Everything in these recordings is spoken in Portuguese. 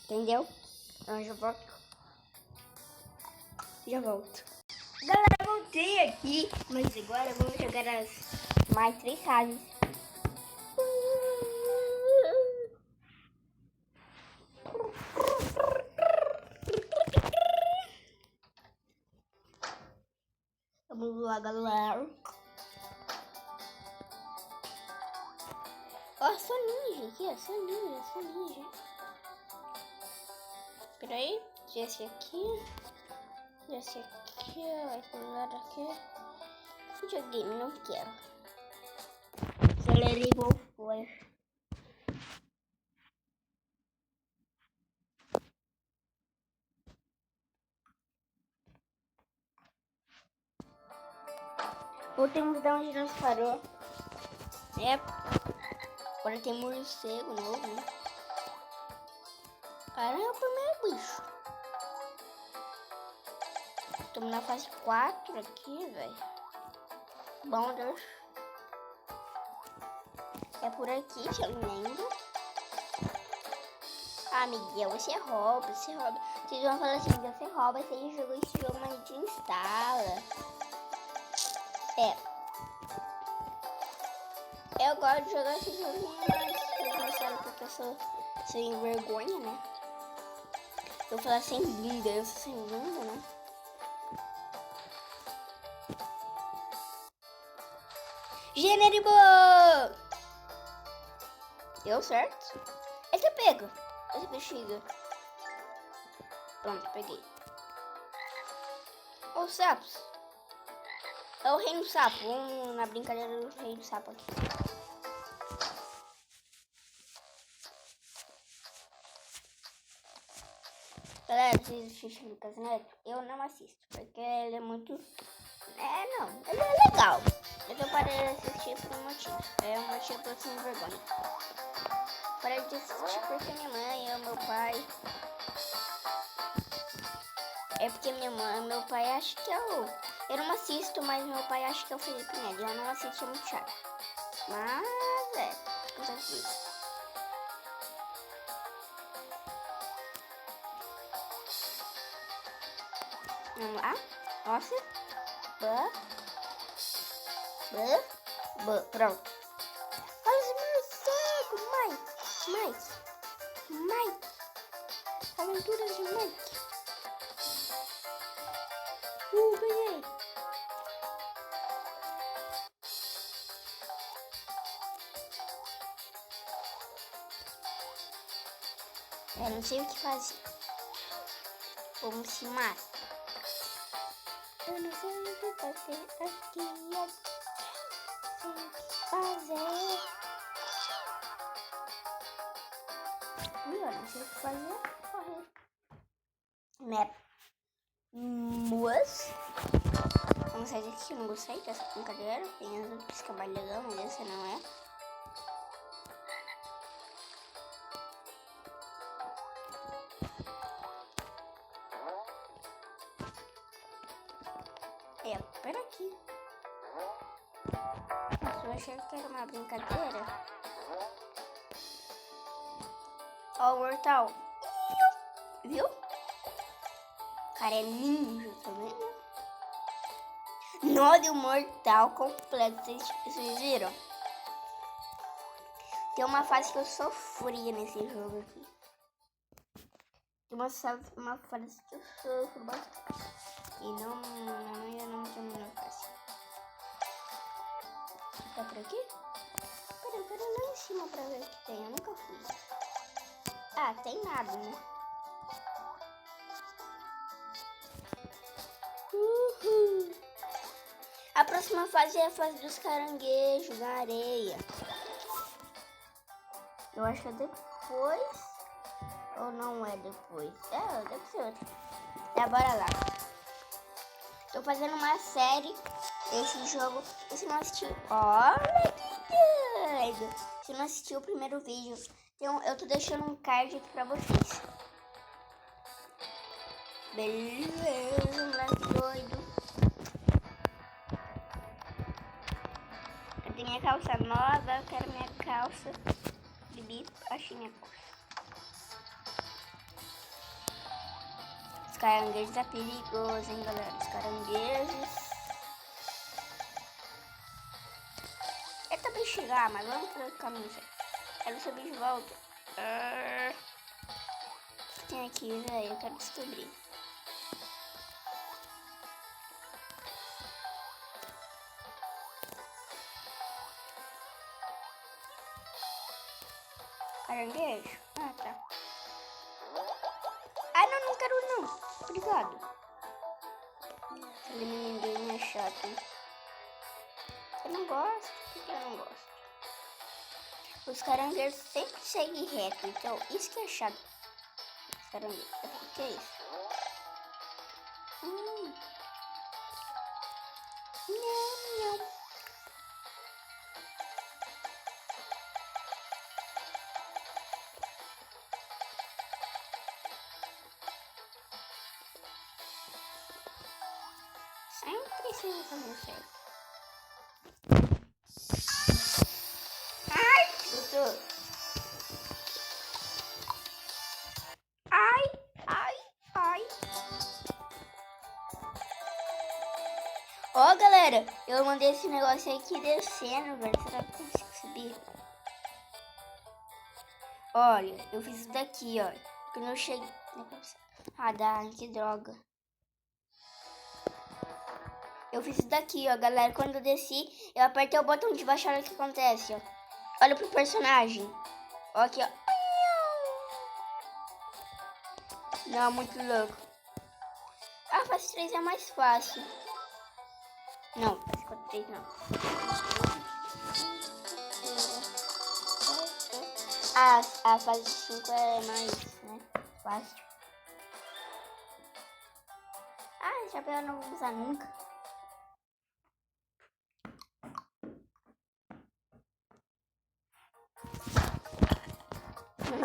Entendeu? Então já volto. Já volto. Galera, voltei aqui. Mas agora vamos jogar as mais 3 fases. Vamos lá, galera. Ó, sou ninja aqui, ó. Sou ninja. Espera aí. Esse aqui, ó. Vai pular aqui. Videogame, não quero. Acelerei, vou fora. Voltemos da onde nós parou. Agora tem morcego novo, né? Caramba, é o primeiro bicho. Estamos na fase 4 aqui, velho. Bom, Deus. É por aqui, se eu lembro. Ah, Miguel, você rouba. Vocês vão falar assim, Miguel, você rouba, você jogou esse jogo, mas a gente instala. Eu gosto de jogar esse joguinho, mas vocês não sabem porque eu sou sem vergonha, né? Eu vou falar sem bunda, eu sou sem bunda, né? Generibo! Deu certo? Esse eu pego. Esse bexiga. Pronto, peguei. Os sapos. É o reino sapo. Vamos na brincadeira do reino sapo aqui. Galera, vocês assistem Lucas Neto? Eu não assisto, porque ele é muito... ele é legal. Mas eu parei de assistir por um motivo. É um motivo pra eu sem vergonha. Parei de assistir porque minha mãe e meu pai... É porque meu pai acha que eu não assisto, mas meu pai acha que é o Felipe Neto. Eu não assisto, é muito chato. Mas, coisa assim. Vamos lá. Nossa. Pronto. Olha os morcegos. Mike. Aventuras de Mike. Ganhei. Eu não sei o que fazer. Vamos se matar. Eu não sei o que fazer aqui. Eu sei o que fazer. Eu não sei o que fazer. Correr. Né? Mas vamos sair daqui, eu não gostei dessa brincadeira. Tem as outras que é mais legal, mas essa não é. Pera aqui. Nossa, eu achei que era uma brincadeira. Ó, o mortal. Viu? O cara é ninja também, né? Nó de mortal completo. Vocês viram? Tem uma fase que eu sofria nesse jogo aqui. Tem uma fase que eu sofro bastante. E eu não terminou a fase. Tá por aqui? Peraí, eu quero ir lá em cima pra ver o que tem. Eu nunca fui. Ah, tem nada, né? A próxima fase é a fase dos caranguejos na areia. Eu acho que é depois. Ou não é depois? Deve ser outra. Bora lá. Tô fazendo uma série desse jogo. E se não assistiu... Olha que doido! Se não assistiu o primeiro vídeo, eu tô deixando um card aqui pra vocês. Beleza, moleque doido. Eu tenho minha calça nova, eu quero minha calça. Bibi, achei minha calça. Os caranguejos é perigoso, hein, galera? Os caranguejos. Ele também chegar, mas vamos pelo caminho certo. Quero subir de volta. O que tem aqui, velho? Eu quero descobrir. Caranguejo? Ah, tá. Ah, não, não quero não. Obrigado. Aquele menino é chato, hein? Eu não gosto. Por que eu não gosto? Os caranguejos sempre seguem reto, então isso que é chato. Os caranguejos. O que é isso? Nham, nham. Sempre precisa fazer certo. Ai, doutor. Ai, ai, ai. Ó, galera, eu mandei esse negócio aqui descendo, velho. Será que eu consigo subir? Olha, eu fiz isso daqui, ó. Quando eu cheguei... Ah, dá, que droga. Eu fiz isso daqui, ó, galera. Quando eu desci, eu apertei o botão de baixo, olha o que acontece, ó. Olha pro personagem. Ó, aqui, ó. Não, muito louco. Ah, fase 3 é mais fácil. Não, fase 3 não. A fase 5 é mais, né? Fácil. Ah, esse chapéu eu não vou usar nunca.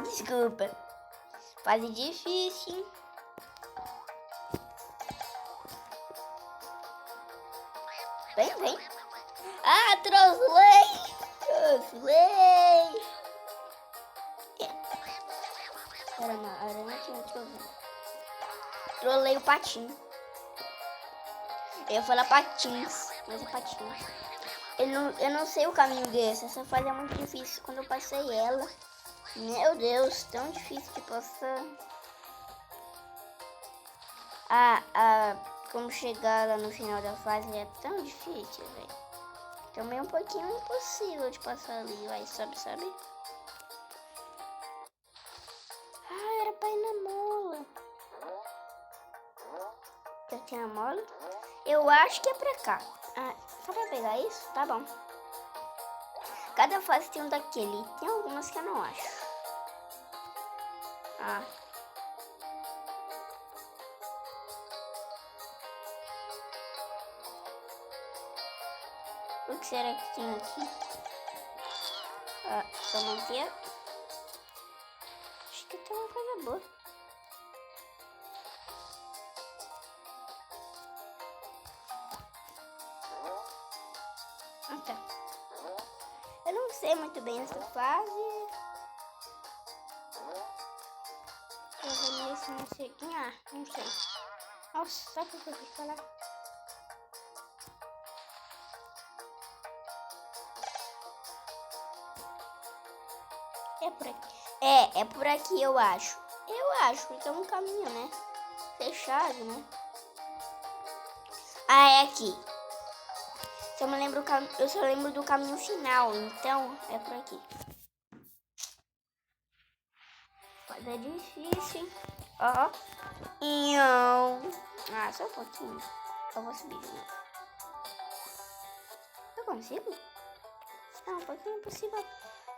Desculpa. Fase difícil, hein? Vem, vem. Ah, trolei! Trolei! Caramba, a aranha tinha trolado. Trolei o patinho. Eu ia falar patins, mas é patins. Eu não sei o caminho desse. Essa fase é muito difícil. Quando eu passei ela... Meu Deus, tão difícil de passar. Como chegar lá no final da fase é tão difícil, velho. Também é um pouquinho impossível de passar ali, vai, sabe? Ah, era pra ir na mola. Já tinha a mola? Eu acho que é pra cá. Ah, só pra pegar isso? Tá bom. Cada fase tem um daquele. Tem algumas que eu não acho. Ah. O que será que tem aqui? Só manter. Acho que tem uma coisa boa. Ah, tá. Eu não sei muito bem essa fase. Eu vou nesse, não sei. Ah, não sei. Nossa, só porque eu fui falar. É por aqui. É por aqui, eu acho. Eu acho, porque é um caminho, né? Fechado, né? Ah, é aqui. Eu só lembro do caminho final, então é por aqui. Mas é difícil, hein? Ó. Ah, só um pouquinho. Eu vou subir de novo. Eu consigo? Não, um pouquinho impossível.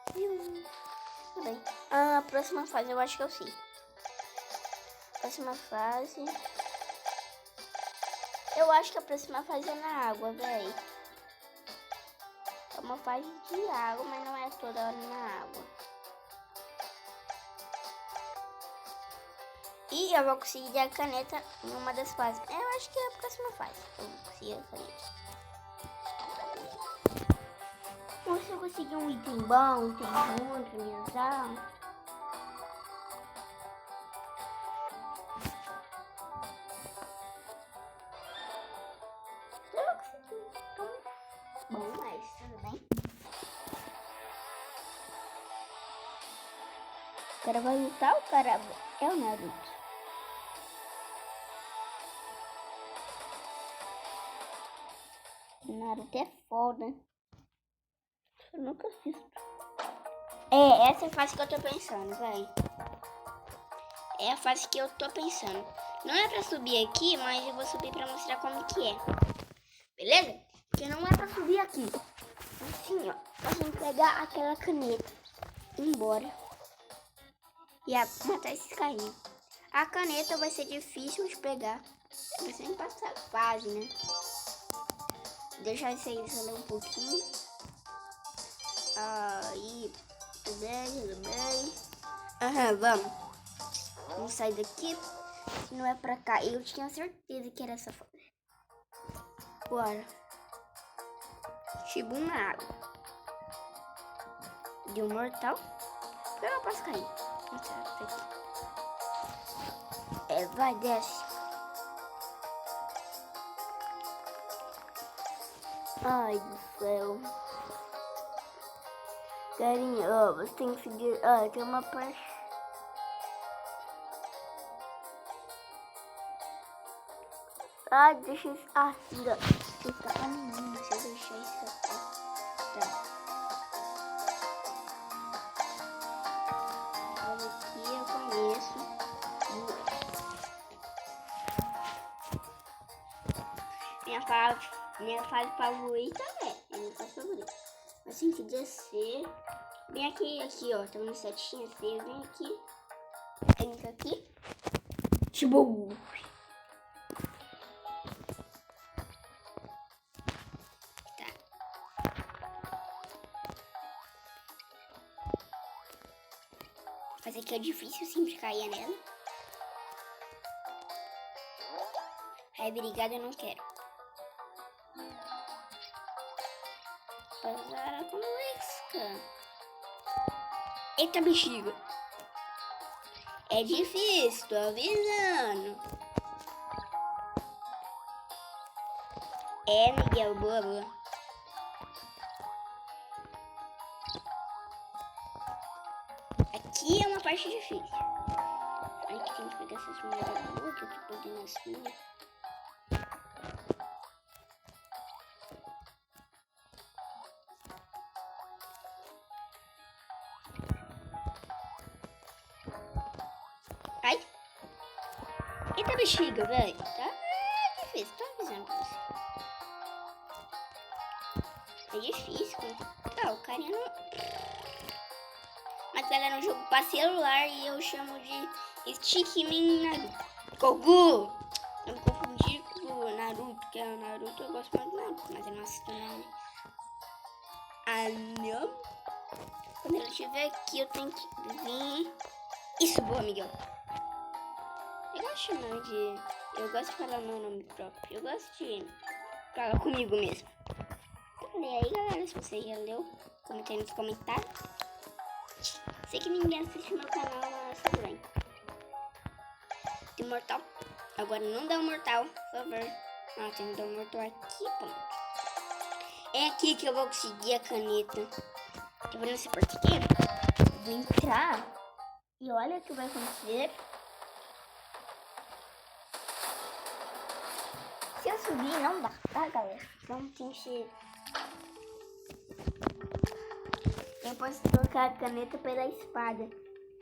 Tudo bem. A próxima fase eu acho que eu sei. Próxima fase. Eu acho que a próxima fase é na água, velho. É uma fase de água, mas não é toda hora na água. E eu vou conseguir a caneta em uma das fases. Eu acho que é a próxima fase. Eu vou conseguir a caneta. Se eu conseguir um item bom, um item ruim pra me usar. O cara vai lutar, o cara é o Naruto. Naruto é foda. Eu nunca assisto. Essa é a fase que eu tô pensando, vai. É a fase que eu tô pensando. Não é pra subir aqui, mas eu vou subir pra mostrar como que é. Beleza? Porque não é pra subir aqui. Assim, ó. Nós vamos pegar aquela caneta. Ir embora. E matar esses carinhos. A caneta vai ser difícil de pegar. Vai ser passar a fase, né? Deixar isso aí ler um pouquinho. Aí. Tudo bem. Aham, vamos. Vamos sair daqui. Se não é pra cá. Eu tinha certeza que era essa fase. Bora. Shibu na água. De um mortal. Eu não posso cair. Vai, desce. Ai do céu. Carinha, ó, você tem que seguir. Ó, tem uma parte. Deixa isso. Ainda. Não, deixa eu deixar isso aqui. Tá. Olha aqui, eu conheço. Minha fase favorita é minha fase favorita. Mas tem que descer. Bem aqui, ó. Tá vendo setinha? Vem aqui. Entra aqui. Tipo. Mas aqui é difícil sempre cair nela. Aí, obrigada, eu não quero. Passar com isca. Eita, bexiga. É difícil, tô avisando. Miguel, boa. Aqui é uma parte difícil. Aqui tem que pegar essas moedas boas que eu tô pegando assim. Ai! Eita bexiga, velho. Tá difícil, tô avisando pra você. É difícil. Tá, o carinha não... Mas ela é um jogo pra celular e eu chamo de Stickmin Naruto. Goku! Eu me confundi com o Naruto, que é o Naruto, eu gosto muito do Naruto, mas eu não assisto não. Não. Quando ela estiver aqui, eu tenho que vir. Isso, boa, Miguel. Eu gosto não de... Eu gosto de falar meu nome próprio. Eu gosto de falar comigo mesmo. Então, lê aí, galera, se você já leu. Comenta aí nos comentários. Sei que ninguém assiste meu canal, mas tudo bem. Tem mortal. Agora não dá um mortal, por favor. Tem que dar um mortal aqui, pronto. É aqui que eu vou conseguir a caneta. Tá vendo esse porta aqui? Vou entrar. E olha o que vai acontecer. Se eu subir, não dá, tá, galera? Então tem que... Eu posso trocar a caneta pela espada.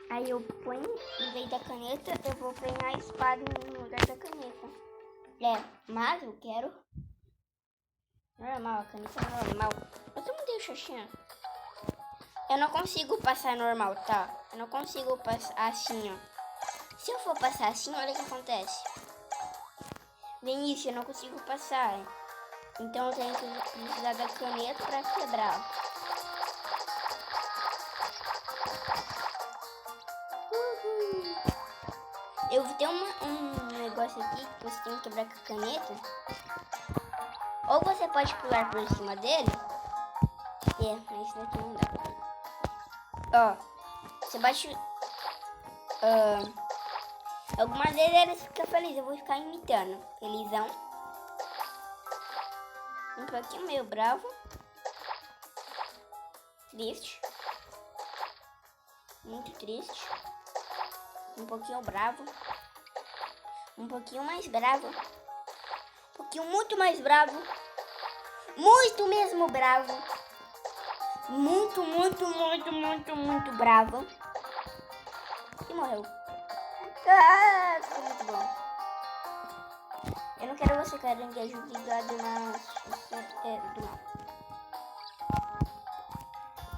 Aí eu ponho, em vez da caneta, eu vou pegar a espada no lugar da caneta. Mas eu quero... Normal, a caneta é normal. Eu só mudei o xoxinha. Eu não consigo passar normal, tá? Eu não consigo passar assim, ó. Se eu for passar assim, olha o que acontece. Vem isso, eu não consigo passar. Então eu tenho que precisar da caneta pra quebrar. Eu vou ter um negócio aqui que você tem que quebrar com a caneta. Ou você pode pular por cima dele. Mas isso daqui não dá. Ó, você bate... algumas vezes eles ficam felizes. Eu vou ficar imitando. Felizão. Um pouquinho meio bravo. Triste. Muito triste. Um pouquinho bravo. Um pouquinho mais bravo. Um pouquinho muito mais bravo. Muito mesmo bravo. Muito, muito, muito, muito, muito bravo. E morreu. Ah, foi muito bom. Eu não quero você, caranguejo, ligado do mal.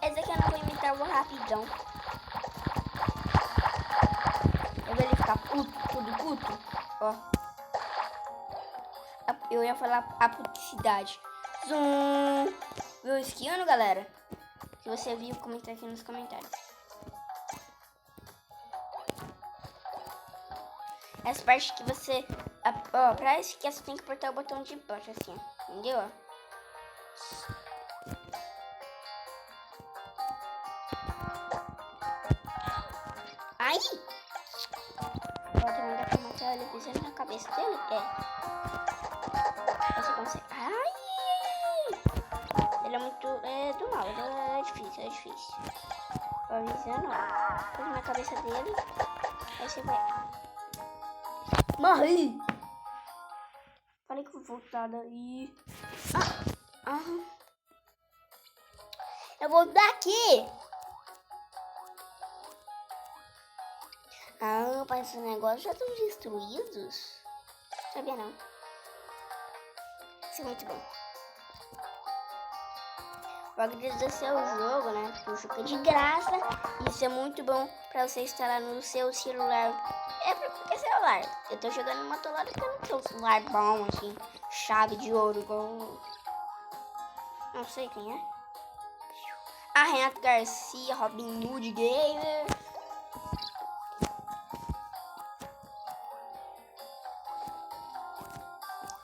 Esse aqui eu não vou imitar, eu vou rapidão. Eu vou ele ficar puto, tudo puto. Ó. Eu ia falar a puticidade. Zoom. Viu esquiando, galera? Se você viu, comenta aqui nos comentários. Essa parte que você... Ó, pra esquiar você tem que apertar o botão de baixo, assim, entendeu? Ai! Ó, também dá pra matar ele pisando na cabeça dele. Você consegue... Ai! Ele é muito... do mal, é difícil, Ó, pisando, ó. Põe na cabeça dele. Aí você vai... Morri! Falei que vou voltar daí. Eu vou daqui! Mas esses negócios já estão destruídos? Sabia não. Isso é muito bom. Vou agradecer ao jogo, né? Porque o jogo é de graça. Isso é muito bom pra você instalar no seu celular. Porque celular? Eu tô jogando uma tolada que eu não tenho um celular bom, assim. Chave de ouro, igual... Não sei quem é. Renato Garcia, Robin Hood Gamer.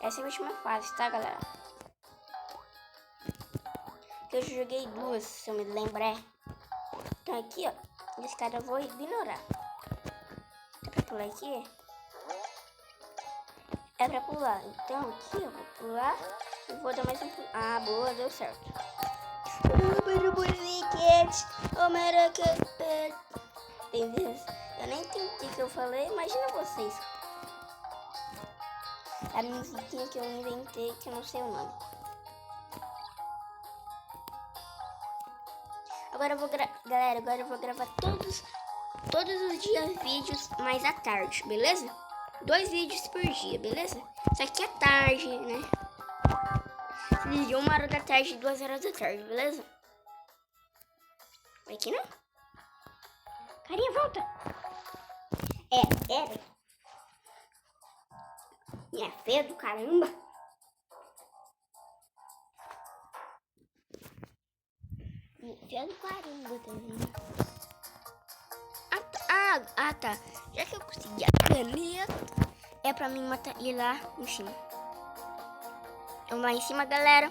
Essa é a última fase, tá, galera? Que eu joguei duas, se eu me lembrar. Então aqui, ó. Esse cara eu vou ignorar. É pra pular aqui? É pra pular. Então aqui eu vou pular. E vou dar mais um pulo. Ah, boa, deu certo. Eu nem entendi o que eu falei. Imagina vocês. A musiquinha que eu inventei, que eu não sei o nome. Agora eu vou galera, agora eu vou gravar todos os dias vídeos, mais à tarde, beleza? 2 vídeos por dia, beleza? Isso aqui é tarde, né? De 1h da tarde e 2h da tarde, beleza? Aqui não? Carinha, volta! Pera. Minha feia do caramba. Minha feia do caramba também. Tá. Já que eu consegui a caneta, é pra mim matar ele lá em cima. Vamos lá em cima, galera.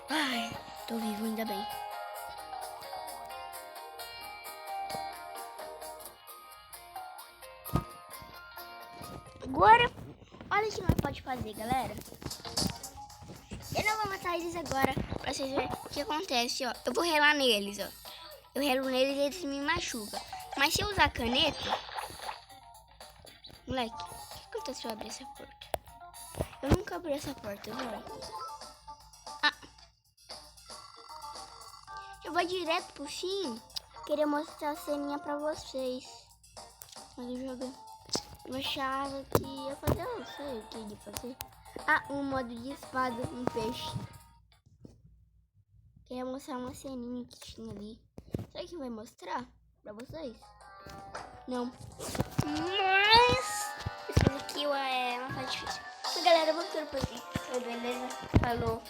Ai, tô vivo, ainda bem. Agora, olha o que nós pode fazer, galera. Eu não vou matar eles agora, pra vocês verem o que acontece, ó. Eu vou relar neles, ó. Eu relo neles e eles me machucam. Mas se eu usar caneta... Moleque, o que acontece se eu abrir essa porta? Eu nunca abri essa porta, velho. Eu vou direto pro fim. Queria mostrar a ceninha pra vocês. Mas eu jogo... Eu achava que ia fazer, eu não sei o que ia fazer. Um modo de espada, um peixe. Queria mostrar uma ceninha que tinha ali. Será que vai mostrar pra vocês? Não. Mas isso aqui é uma parte difícil. Mas, galera, eu vou ficando por aqui. Beleza? Falou.